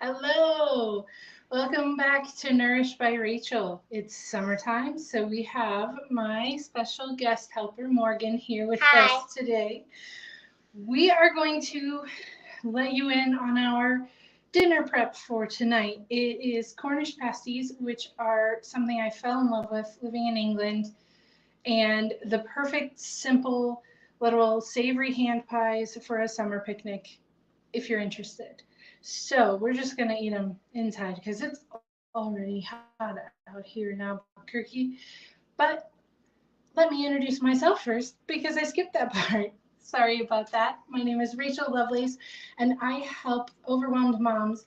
Hello. Welcome back to Nourish by Rachel. It's summertime, so we have my special guest helper, Morgan, here with Hi. us today. We are going to let you in on our dinner prep for tonight. It is Cornish pasties, which are something I fell in love with living in England, and the perfect, simple little savory hand pies for a summer picnic if you're interested. So we're just gonna eat them inside because it's already hot out here in Albuquerque. But let me introduce myself first because I skipped that part. Sorry about that. My name is Rachel Lovelace, and I help overwhelmed moms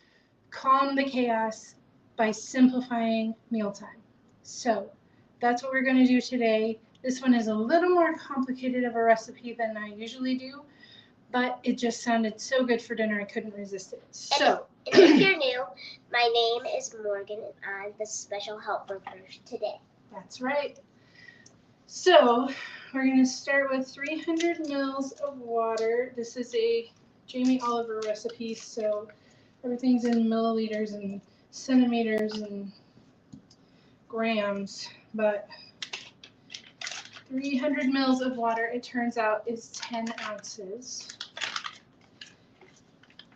calm the chaos by simplifying mealtime. So that's what we're going to do today. This one is a little more complicated of a recipe than I usually do, but it just sounded so good for dinner I couldn't resist it. And if you're new, my name is Morgan and I'm the special helper for today. That's right. So we're going to start with 300 mils of water. This is a Jamie Oliver recipe, so everything's in milliliters and centimeters and grams, but 300 mils of water, it turns out, is 10 ounces.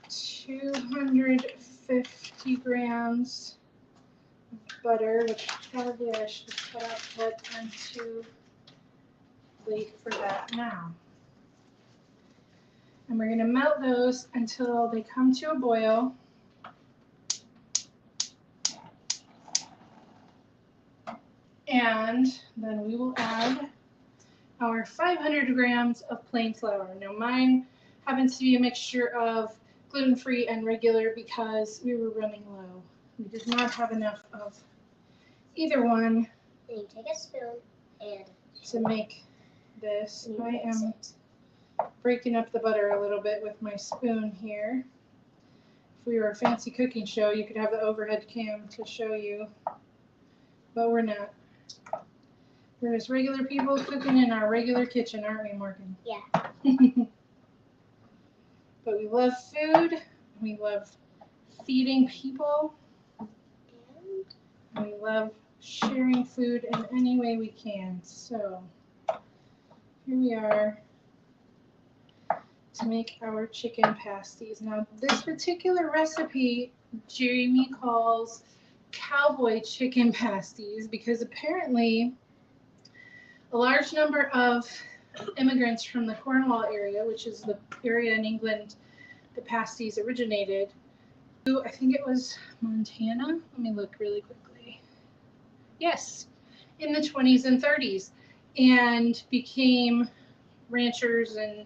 250 grams of butter, which probably I should cut out, but I'm too late for that now. And we're going to melt those until they come to a boil. And then we will add our 500 grams of plain flour. Now mine happens to be a mixture of gluten-free and regular because we were running low. We did not have enough of either one. Then you take a spoon and to make this. I am breaking up the butter a little bit with my spoon here. If we were a fancy cooking show, you could have the overhead cam to show you, but we're not. We're just regular people cooking in our regular kitchen, aren't we, Morgan? Yeah. But we love food. We love feeding people. And we love sharing food in any way we can. So here we are to make our chicken pasties. Now this particular recipe Jamie calls cowboy chicken pasties because apparently a large number of immigrants from the Cornwall area, which is the area in England the pasties originated, I think it was Montana. Let me look really quickly. Yes, in the 20s and 30s, and became ranchers and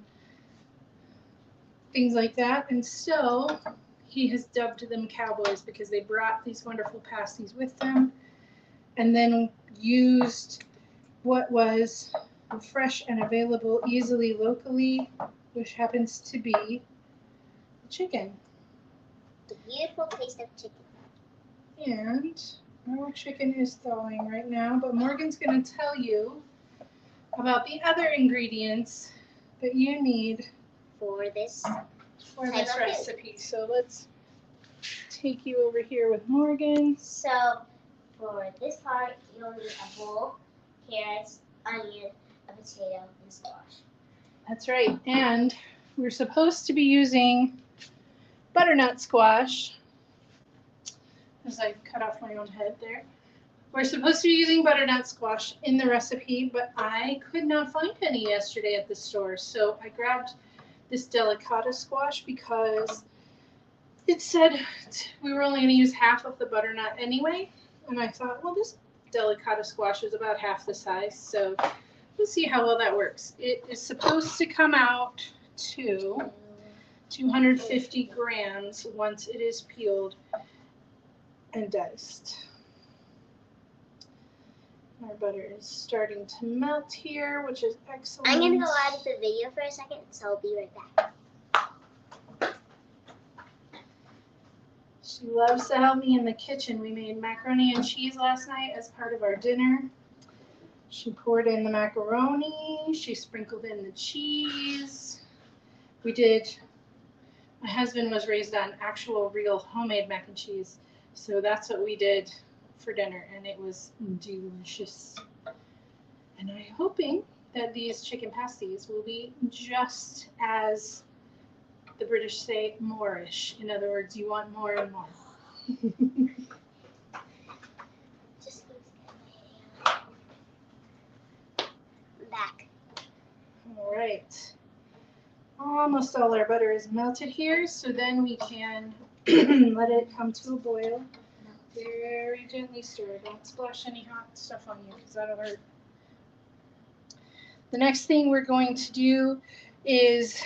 things like that. And so he has dubbed them cowboys because they brought these wonderful pasties with them and then used what was fresh and available easily locally, which happens to be chicken. The beautiful taste of chicken. And our chicken is thawing right now, but Morgan's going to tell you about the other ingredients that you need for this recipe. So let's take you over here with Morgan. So for this part, you'll need a bowl, carrots, onion, a potato, and squash. That's right. And we're supposed to be using butternut squash. As I cut off my own head there. We're supposed to be using butternut squash in the recipe, but I could not find any yesterday at the store. So I grabbed this delicata squash because it said we were only going to use half of the butternut anyway. And I thought, well, this delicata squash is about half the size. So we'll see how well that works. It is supposed to come out to 250 grams once it is peeled and diced. Our butter is starting to melt here, which is excellent. I'm going to go out of the video for a second, so I'll be right back. She loves to help me in the kitchen. We made macaroni and cheese last night as part of our dinner. She poured in the macaroni. She sprinkled in the cheese. We did My husband was raised on actual, real, homemade mac and cheese, so that's what we did for dinner, and it was delicious. And I'm hoping that these chicken pasties will be just as the British say, moreish. In other words, you want more and more. Just get my back. All right. Almost all our butter is melted here, so then we can let it come to a boil. Very gently stir. Don't splash any hot stuff on you because that'll hurt. The next thing we're going to do is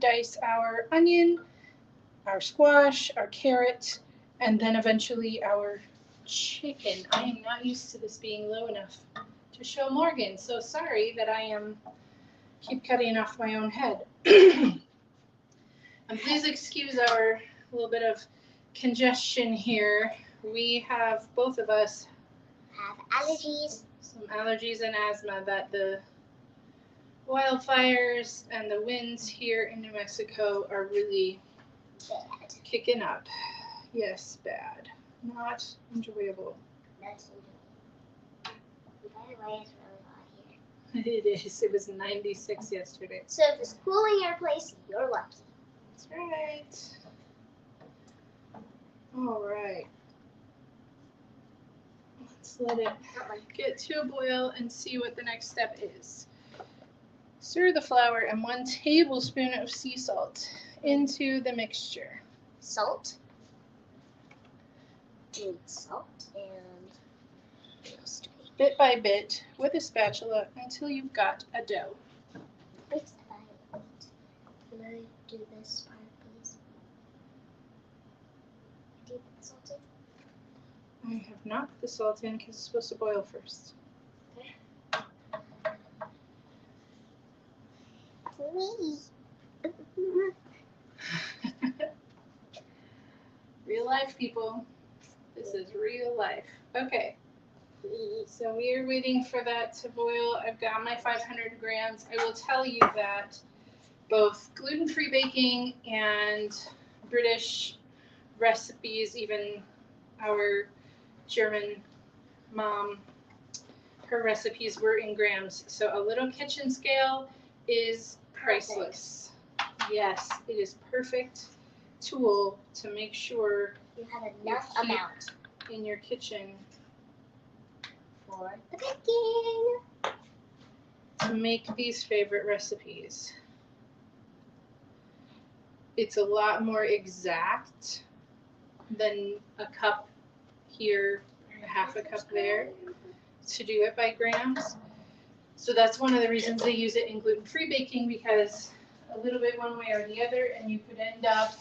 dice our onion, our squash, our carrot, and then eventually our chicken. I am not used to this being low enough to show Morgan, so sorry that I keep cutting off my own head. And please excuse our little bit of congestion here. We have, both of us, Have allergies. some allergies and asthma that the wildfires and the winds here in New Mexico are really Bad. kicking up. Yes, bad. Not enjoyable. That's enjoyable. By the way, it's really hot here. It is. It was 96 yesterday. So if it's cooling your place, you're lucky. That's right. All right. Let's let it get to a boil and see what the next step is. Stir the flour and 1 tablespoon of sea salt into the mixture. Salt. And salt and just Bit by bit with a spatula until you've got a dough. mix it by bit. Can I do this part, please? Do you put the salt in? I have not put the salt in because it's supposed to boil first. Please. Real life, people. This is real life. Okay, so we are waiting for that to boil. I've got my 500 grams. I will tell you that both gluten-free baking and British recipes, even our German mom, her recipes were in grams. So a little kitchen scale is priceless. Yes, it is perfect tool to make sure You have enough keep amount in your kitchen for the baking. to make these favorite recipes. It's a lot more exact than a cup here, a half a cup there, to do it by grams. So that's one of the reasons they use it in gluten-free baking, because a little bit one way or the other, and you could end up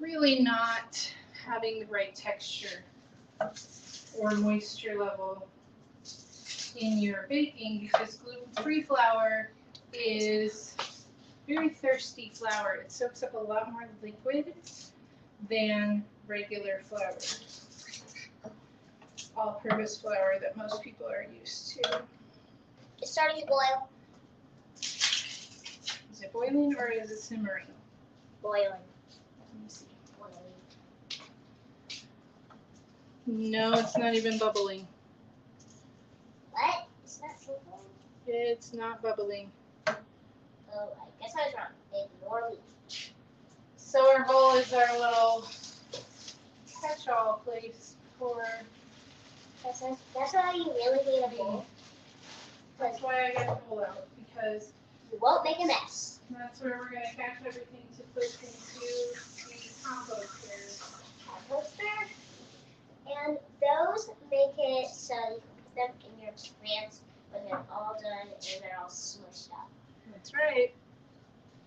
really not having the right texture or moisture level in your baking, because gluten-free flour is very thirsty flour. It soaks up a lot more liquid than regular flour, all-purpose flour that most people are used to. It's starting to boil. Is it boiling or is it simmering? Boiling. Let me see. Boiling. No, it's not even bubbling. What? It's not boiling? It's not bubbling. Oh, I guess I was wrong. Ignore me. So our bowl is our little catch-all place for. That's why you really need a bowl. That's why I got the bowl out, because You won't make a mess. that's where we're gonna catch everything to put into the composters. Composter. And those make it so you can put them in your plants when they're all done and they're all smushed up. That's right.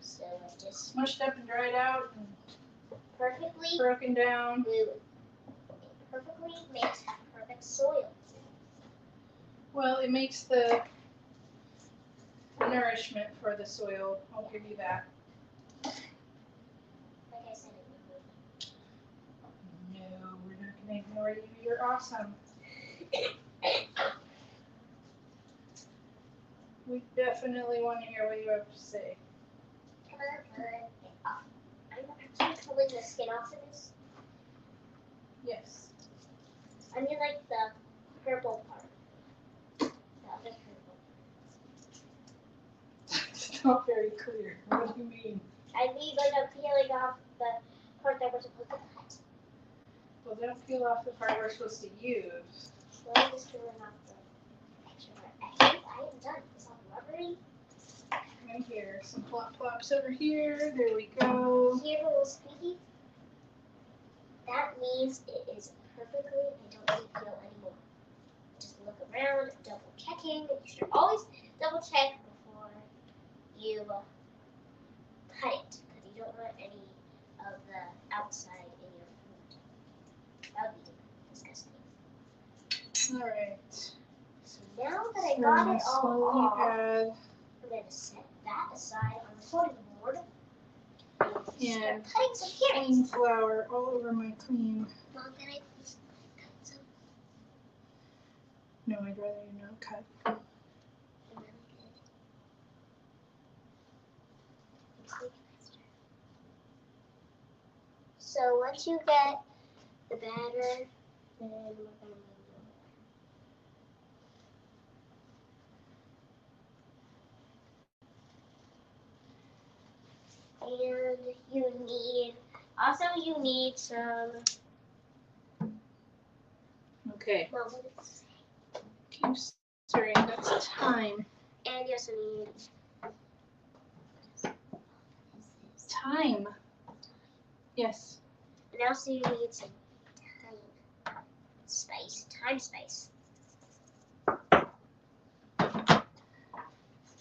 So it's just Smushed up and dried out and perfectly broken down. blue. It perfectly makes a perfect soil. Well, it makes the nourishment for the soil. I'll give you that. Like I said, it would. No, we're not gonna ignore you. You're awesome. We definitely want to hear what you have to say. Come on, I'm actually pulling the skin off of this. Yes. I mean, like the purple part. The other purple. It's not very clear. What do you mean? I mean, like I'm peeling off the part that we're supposed to cut. Well, don't peel off the part we're supposed to use. So I'm just peeling off the extra part. Actually, I am done. It's all rubbery. Right here. Some plop plops over here. There we go. Here, little squeaky. That means it is perfectly. I don't need to peel anymore. Just look around, double checking. You should always double check before you cut it, because you don't want any of the outside in your food. That would be disgusting. All right. So now that I So got I'm it all slowly off, add I'm going to set that aside on the cutting board. and Start cutting some carrots. clean flour all over my clean. Mom, can I please cut some? No, I'd rather you not cut. Really good. It's like faster. So once you get the batter, then we're going to move over. And you need some. Okay. Mom, what did it say? Keep stirring. That's thyme. And you also need. Thyme. Yes. And also you need some thyme spice.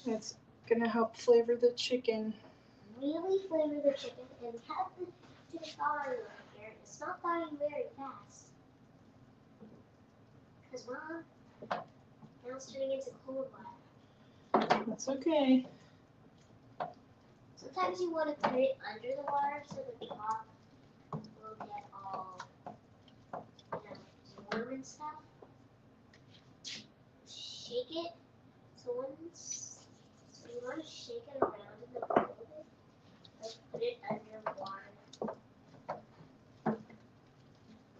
That's gonna help flavor the chicken. Really flavor the chicken and have the chicken thawing over here. It's not thawing very fast. Because Mom, now it's turning into cold water. That's okay. Sometimes you want to put it under the water so the top will get all warm and stuff. Shake it. So you want to shake it around in the middle of it. Like put it under water.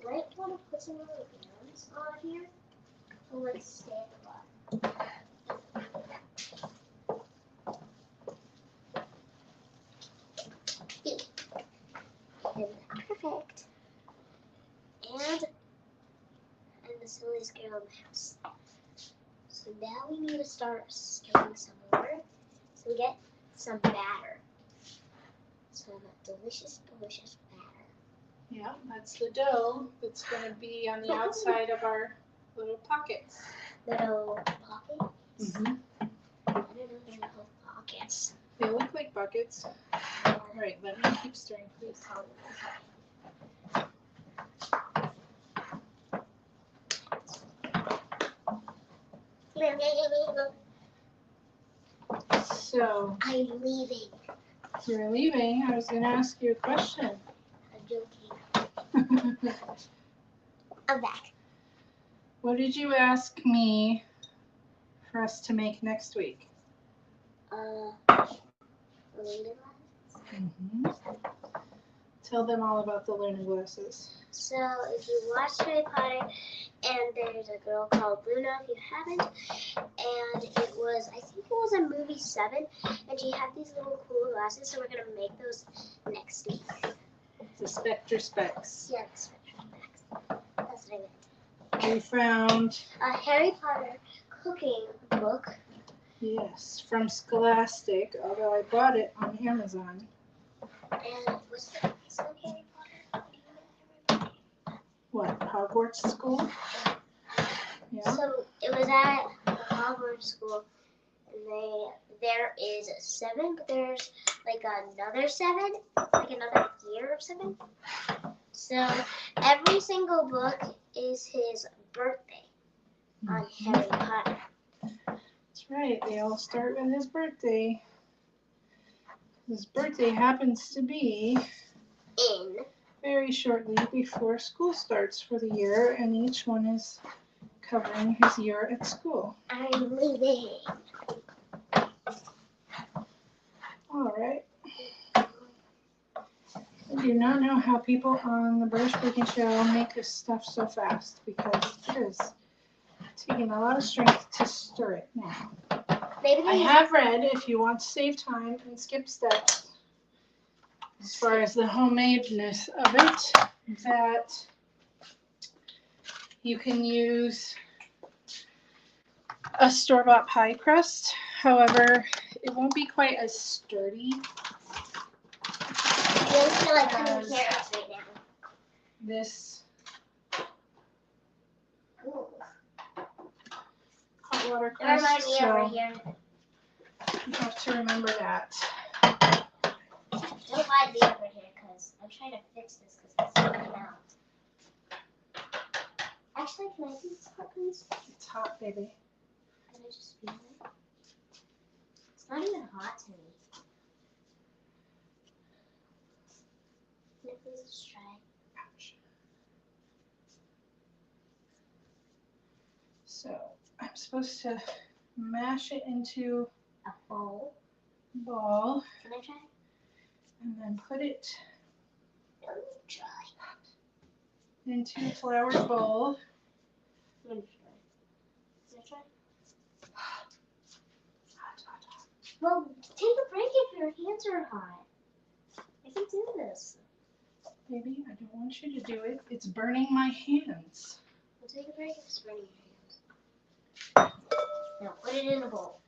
You might want to put some little grounds on here to let it stay in the water. Perfect. And the silliest girl in the house. So now we need to start stirring some water. So we get some batter. Some delicious, delicious batter. Yeah, that's the dough that's gonna be on the outside of our little pockets. Little pockets? Mm-hmm. I don't know they're little pockets. They look like buckets. All right, let me keep stirring, please. So, I'm leaving. you're leaving. I was gonna ask you a question. I'm joking. I'm back. What did you ask me for us to make next week? Luna glasses. Mm-hmm. Tell them all about the Luna glasses. So if you watched Harry Potter, and there's a girl called Luna, if you haven't, and it was, I think it was in movie 7, and she had these little cool glasses, so we're going to make those next week. The Spectre Specs. Yeah, the Spectre Specs. That's what I meant. We found, A Harry Potter cooking book. yes, from Scholastic, although I bought it on Amazon. And was the place of Harry Potter? Do you remember? What, Hogwarts School? Yeah. So it was at the Hogwarts School, and there is 7, but there's like another 7, like another year of 7. So every single book is his birthday on Harry Potter. That's right, they all start with his birthday. His birthday happens to be In very shortly before school starts for the year, and each one is covering his year at school. I'm leaving. right? I do not know how people on the British Baking Show make this stuff so fast because it is taking a lot of strength to stir it now. Maybe I have read if you want to save time and skip steps as far as the homemadeness of it, that you can use a store-bought pie crust. However, it won't be quite as sturdy. I just feel like cutting carrots right now. This Ooh. hot water It crust, reminds me over so here. you have to remember that. Don't mind me over here because I'm trying to fix this because it's sticking out. Actually, can I do this part, please? It's hot, baby. Can I just feel it? It's not even hot to me. Can I please just try? So I'm supposed to mash it into A bowl. a ball Can I try? and then put it Let me try. into a flour bowl. Let me try. Can I try? Well, take a break if your hands are hot. I can do this. Baby, I don't want you to do it. It's burning my hands. We'll take a break if it's burning your hands. Now put it in a bowl.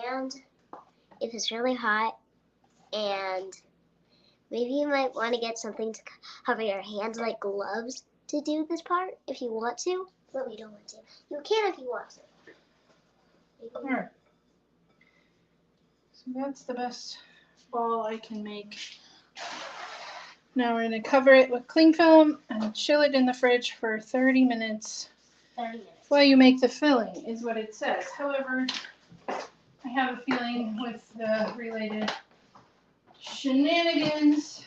And if it's really hot, and maybe you might want to get something to cover your hands, like gloves, to do this part if you want to. But we don't want to. You can if you want to. All right. So that's the best ball I can make. Now we're going to cover it with cling film and chill it in the fridge for 30 minutes. 30 minutes. While you make the filling is what it says. However, I have a feeling with the related shenanigans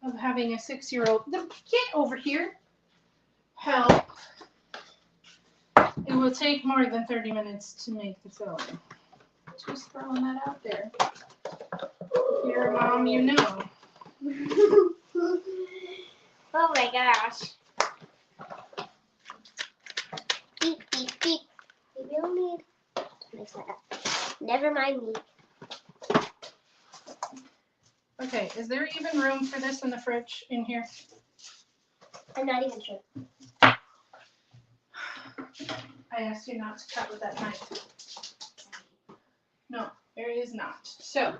of having a 6-year-old. Get over here. Help. It will take more than 30 minutes to make the filling. Just throwing that out there. If you're a mom, you know. Oh my gosh. Beep, beep, beep. We will need to mix that up. Never mind me. Okay, is there even room for this in the fridge in here? I'm not even sure. I asked you not to cut with that knife. No, there is not. So,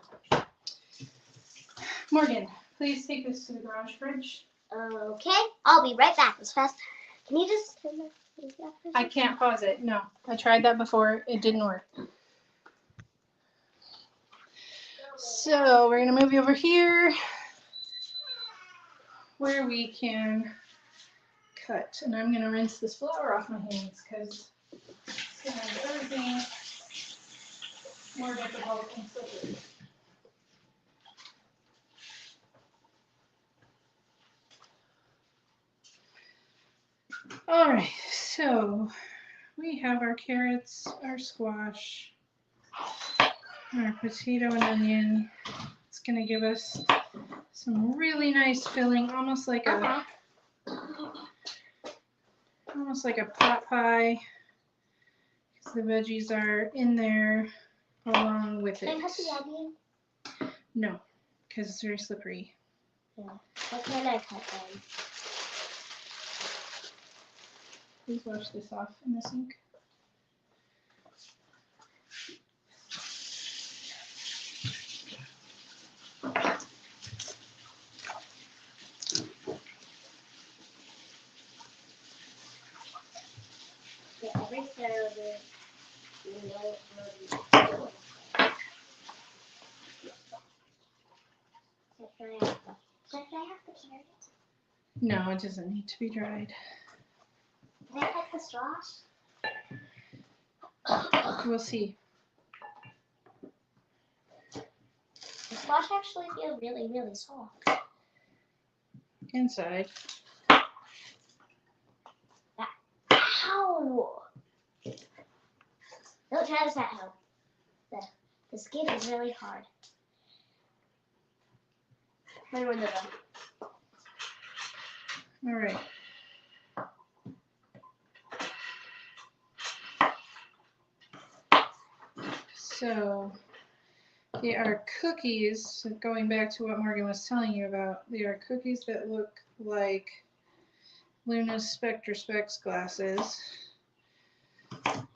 Morgan, please take this to the garage fridge. Okay, I'll be right back as fast. Can you just turn that off? I can't pause it. No, I tried that before. It didn't work. So we're going to move you over here where we can cut. And I'm going to rinse this flour off my hands because it's going to make everything more difficult and slippery. All right, so we have our carrots, our squash, our potato and onion. It's going to give us some really nice filling, almost like a pot pie. Because the veggies are in there along with it. Can I cut the onion? No, because it's very slippery. Yeah. How can I cut them? Please wash this off in the sink. Yeah, every server, you know, Should I have the carrots? No, it doesn't need to be dried. Can I cut the squash? We'll see. The squash actually feels really, really soft. Inside. Ow! Don't try this at home. The skin is really hard. My window though. All right. So they are cookies, going back to what Morgan was telling you about. They are cookies that look like Luna's Spectra Specs glasses.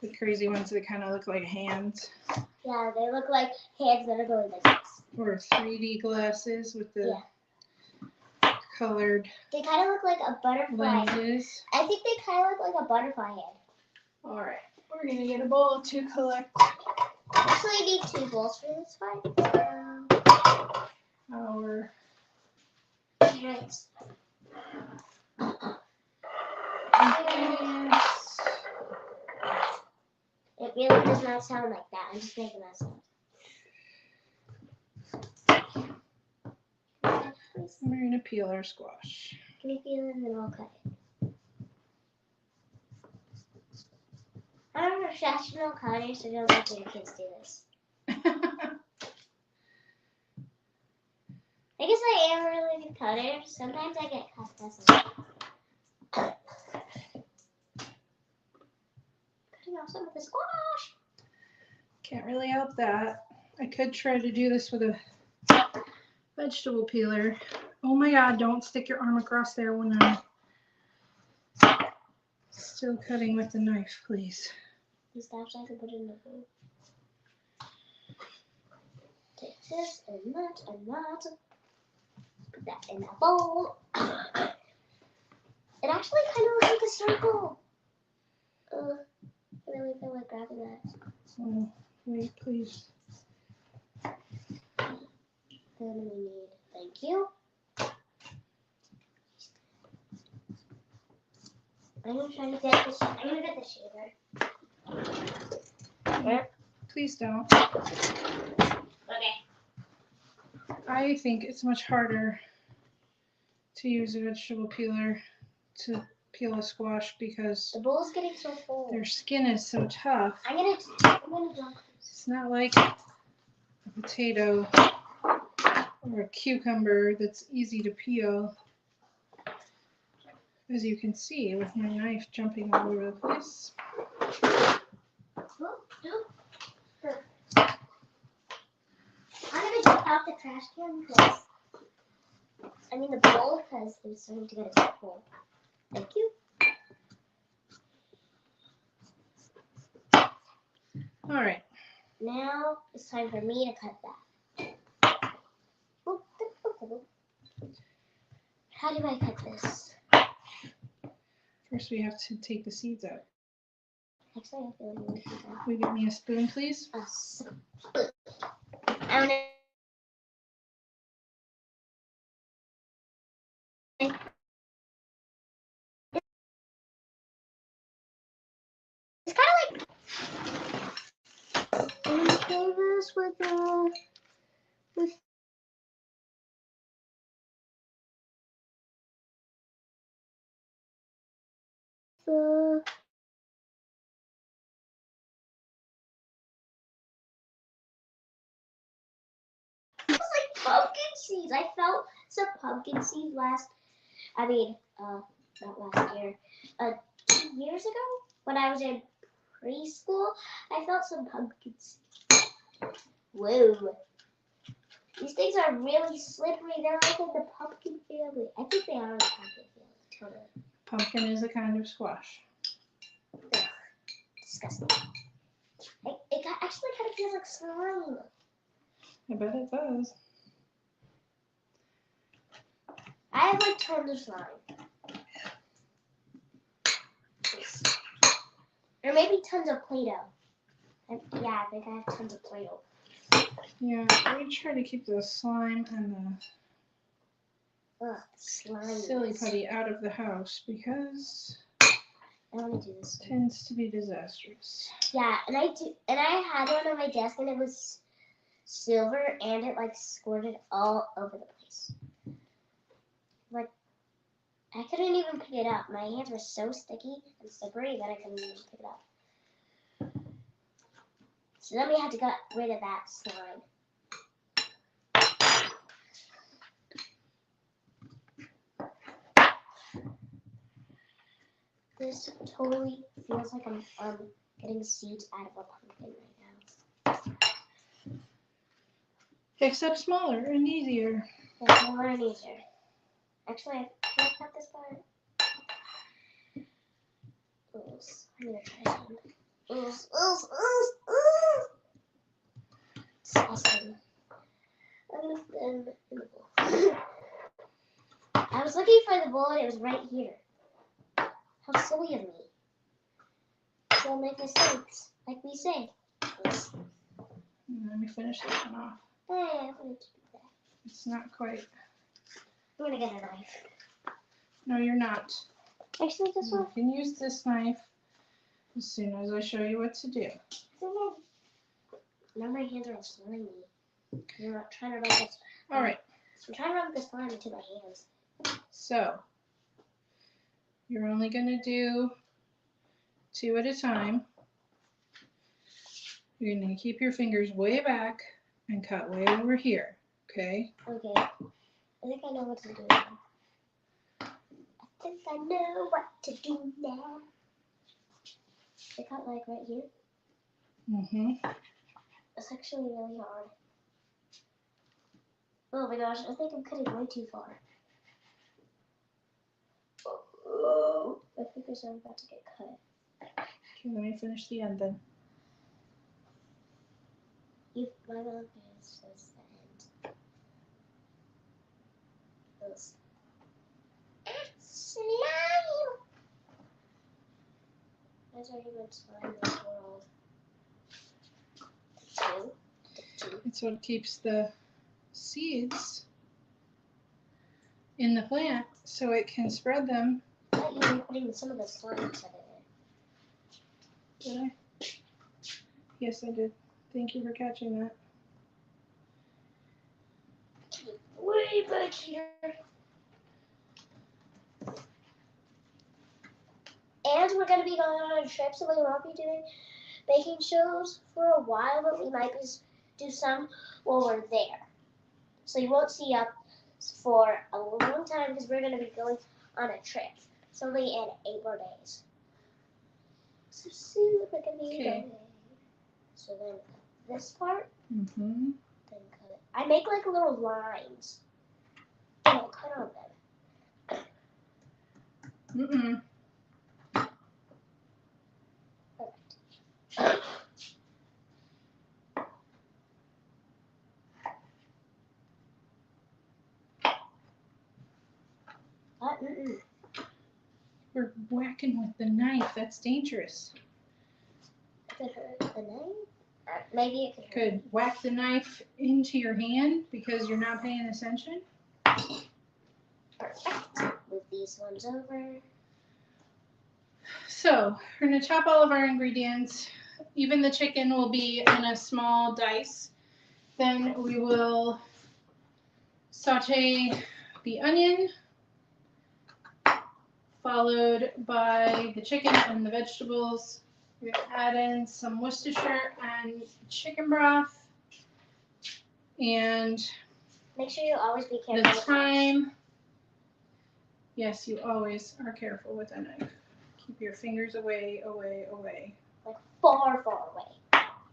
The crazy ones that kind of look like hands. Yeah, they look like hands that are going like this. Or 3D glasses with the colored They kind of look like a butterfly. lenses. I think they kind of look like a butterfly hand. All right, we're gonna get a bowl to collect Actually, I need 2 bowls for this one. our Nice. ingredients. It really does not sound like that. I'm just making that sound. We're gonna peel our squash. Can you feel it and then I'll cut it? I'm a professional cutter, so don't let your kids do this. I guess I am a really good cutter. Sometimes I get cut this. Cutting off some of the squash. Can't really help that. I could try to do this with a vegetable peeler. Oh my God, don't stick your arm across there when I'm still cutting with the knife, please. These snaps I can put in the bowl. Take this and that and that. Put that in that bowl. It actually kind of looks like a circle. I really feel like grabbing that. Oh, wait, please. Then we need, thank you. I'm gonna try to get this. I'm gonna get the shaver. Yep. Please don't. Okay. I think it's much harder to use a vegetable peeler to peel a squash because The bowl's getting so full. their skin is so tough. I'm gonna drop this. It's not like a potato or a cucumber that's easy to peel. As you can see with my knife jumping all over the place. I'm gonna get out the trash can because the bowl because it's starting to get a bit full. Thank you. All right. Now it's time for me to cut that. How do I cut this? First we have to take the seeds out. Actually, I feel like we need to do that. Will you give me a spoon, please? A spoon. I'm gonna. It's kind of like. I'm gonna do this with the. It was like pumpkin seeds. I felt some pumpkin seeds not last year. 2 years ago when I was in preschool, I felt some pumpkin seeds. Whoa. These things are really slippery. They're like in the pumpkin family. I think they are in the pumpkin family. Totally. Pumpkin is a kind of squash. Ugh. Disgusting. It actually kind of feels like slime. I bet it does. I have like tons of slime. Or maybe tons of Play-Doh. Yeah, I think I have tons of Play-Doh. Yeah, we try to keep the slime and Ugh, the slime. silly putty out of the house because I want to do this it tends to be disastrous. Yeah, and I had one on my desk and it was silver and it like squirted all over the place. Like I couldn't even pick it up. My hands were so sticky and slippery that I couldn't even pick it up. So then we have to get rid of that slime. This totally feels like I'm getting seeds out of a pumpkin right now. Except smaller and easier. That's smaller and easier. Actually, can I cut this part? Oops. I'm gonna try some. Oops. Disgusting. I'm gonna put them in the bowl. I was looking for the bowl and it was right here. How silly of me. Don't make mistakes, like we say. Let me finish this one off. Hey, I wanted to do that. It's not quite. I'm gonna get a knife. No, you're not. Actually, this one. You can use this knife as soon as I show you what to do. Now my hands are all slimy. I'm not trying to rub this. All right. I'm trying to rub this slime into my hands. So you're only going to do 2 at a time. You're going to keep your fingers way back and cut way over here. Okay? Okay. I think I know what to do now. I think I know what to do now. I cut like right here. Mm-hmm. It's actually really hard. Oh my gosh, I think I'm cutting way too far. Oh, my fingers are about to get cut. Okay, let me finish the end then. My mouth is the end. Those. Slime! There's already been slime in this world. Two. It's what keeps the seeds in the plant so it can spread them. I thought you were putting some of the slime inside of it. Did I? Yes, I did. Thank you for catching that. Way back here. And we're going to be going on a trip, so we won't be doing baking shows for a while, but we might do some while we're there. So you won't see us for a long time because we're going to be going on a trip. It's only in 8 more days. So soon we're going to be going. So then cut this part. Mm-hmm. Then cut it. I make like little lines. And I'll cut on them. Mm-mm. What? Mm-mm. We're whacking with the knife. That's dangerous. Could it hurt the knife? Maybe it could hurt. Could whack the knife into your hand because you're not paying attention. Perfect. Move these ones over. So we're going to chop all of our ingredients. Even the chicken will be in a small dice. Then we will saute the onion, followed by the chicken and the vegetables. We're going to add in some Worcestershire and chicken broth. And make sure you always be careful. The thyme. Yes, you always are careful with a knife. Keep your fingers away, away, away. Like far, far away.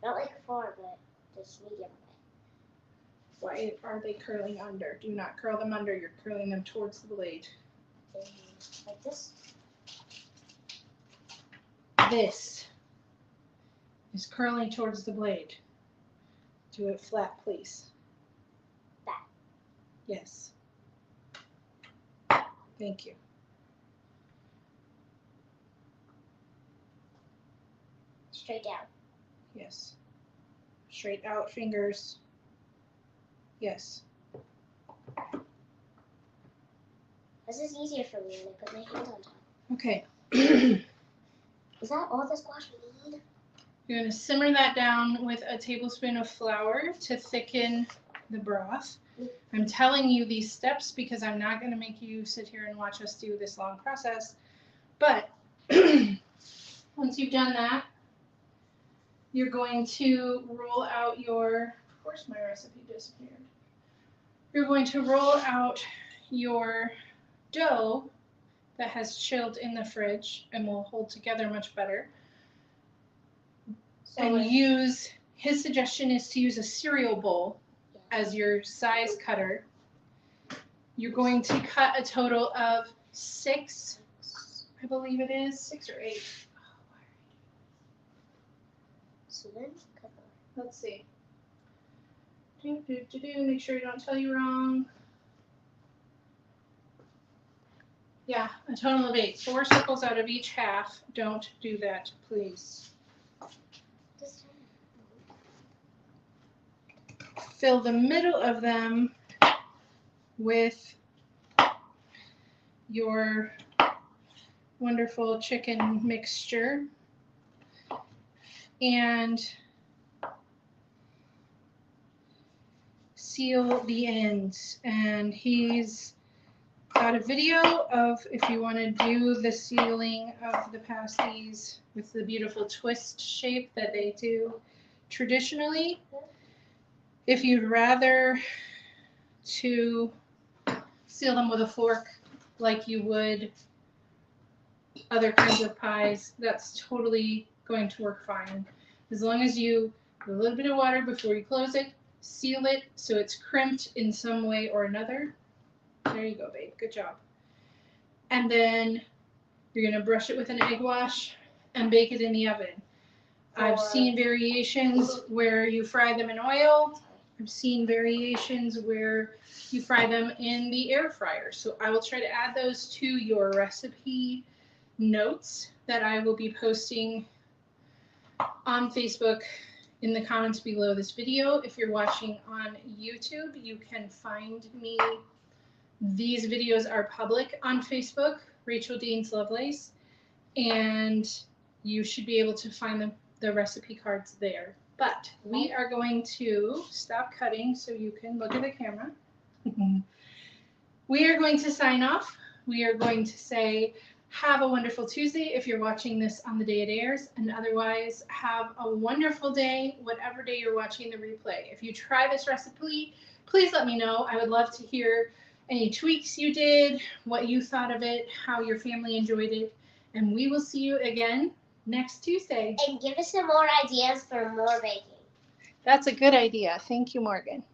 Not like far, but just medium away. Why are they curling under? Do not curl them under. You're curling them towards the blade. Like this. This is curling towards the blade. Do it flat, please. That. Yes. Thank you. Straight down. Yes. Straight out fingers. Yes. This is easier for me when I put my hands on top. Okay. Is that all the squash we need? You're going to simmer that down with a tablespoon of flour to thicken the broth. I'm telling you these steps because I'm not going to make you sit here and watch us do this long process. But once you've done that, you're going to roll out your, of course my recipe disappeared. You're going to roll out your dough that has chilled in the fridge and will hold together much better. And use, his suggestion is to use a cereal bowl as your size cutter. You're going to cut a total of 6, I believe it is, 6 or 8. So then, Let's see. Make sure I don't tell you wrong. Yeah, a total of 8. 4 circles out of each half. Don't do that, please. Fill the middle of them with your wonderful chicken mixture and seal the ends. And he's got a video of if you want to do the sealing of the pasties with the beautiful twist shape that they do traditionally. If you'd rather to seal them with a fork like you would other kinds of pies, that's totally going to work fine. As long as you put a little bit of water before you close it, seal it so it's crimped in some way or another. There you go, babe. Good job. And then you're going to brush it with an egg wash and bake it in the oven. I've seen variations where you fry them in oil. I've seen variations where you fry them in the air fryer. So I will try to add those to your recipe notes that I will be posting on Facebook in the comments below this video. If you're watching on YouTube, you can find me. These videos are public on Facebook, Rachel Dean's Lovelace, and you should be able to find the recipe cards there. But we are going to stop cutting so you can look at the camera. We are going to sign off. We are going to say, have a wonderful Tuesday if you're watching this on the day it airs, and otherwise have a wonderful day, whatever day you're watching the replay. If you try this recipe, please let me know. I would love to hear any tweaks you did, what you thought of it, how your family enjoyed it, and we will see you again next Tuesday. And give us some more ideas for more baking. That's a good idea. Thank you, Morgan.